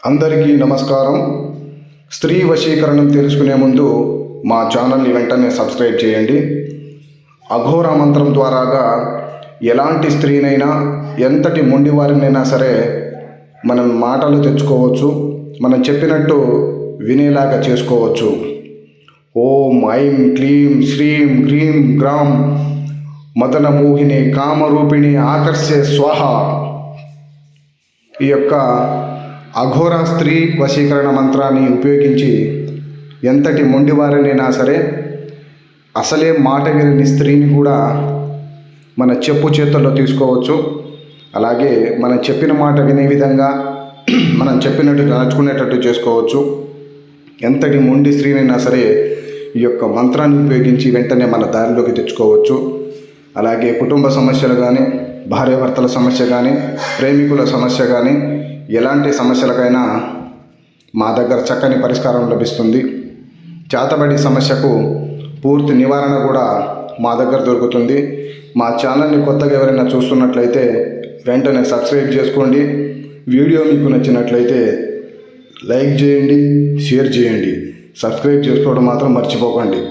అందరికీ నమస్కారం. స్త్రీ వశీకరణం తెలుసుకునే ముందు మా ఛానల్ని వెంటనే సబ్స్క్రైబ్ చేయండి. అఘోర మంత్రం ద్వారాగా ఎలాంటి స్త్రీనైనా ఎంతటి మొండివారినైనా సరే మనం మాటలు తెచ్చుకోవచ్చు, మనం చెప్పినట్టు వినేలాగా చేసుకోవచ్చు. ఓం ఐం క్లీం శ్రీం గ్రీం గ్రాం మదన మోహిని కామరూపిణి ఆకర్షే స్వాహ. ఈ యొక్క అఘోర స్త్రీ వశీకరణ మంత్రాన్ని ఉపయోగించి ఎంతటి మొండివారినైనా సరే, అసలే మాట వినని స్త్రీని కూడా మన చెప్పు చేతుల్లో తీసుకోవచ్చు. అలాగే మనం చెప్పిన మాట వినే విధంగా మనం చెప్పినట్టు నడుచుకునేటట్టు చేసుకోవచ్చు. ఎంతటి మొండి స్త్రీనైనా సరే ఈ యొక్క మంత్రాన్ని ఉపయోగించి వెంటనే మన దారిలోకి తెచ్చుకోవచ్చు. అలాగే కుటుంబ సమస్యలు కానీ, భార్యాభర్తల సమస్య కానీ, ప్రేమికుల సమస్య కానీ, ఎలాంటి సమస్యలకైనా మా దగ్గర చక్కని పరిష్కారం లభిస్తుంది. చేతబడి సమస్యకు పూర్తి నివారణ కూడా మా దగ్గర దొరుకుతుంది. మా ఛానల్ని కొత్తగా ఎవరైనా చూస్తున్నట్లయితే వెంటనే సబ్స్క్రైబ్ చేసుకోండి. వీడియో మీకు నచ్చినట్లయితే లైక్ చేయండి, షేర్ చేయండి. సబ్స్క్రైబ్ చేసుకోవడం మాత్రం మర్చిపోకండి.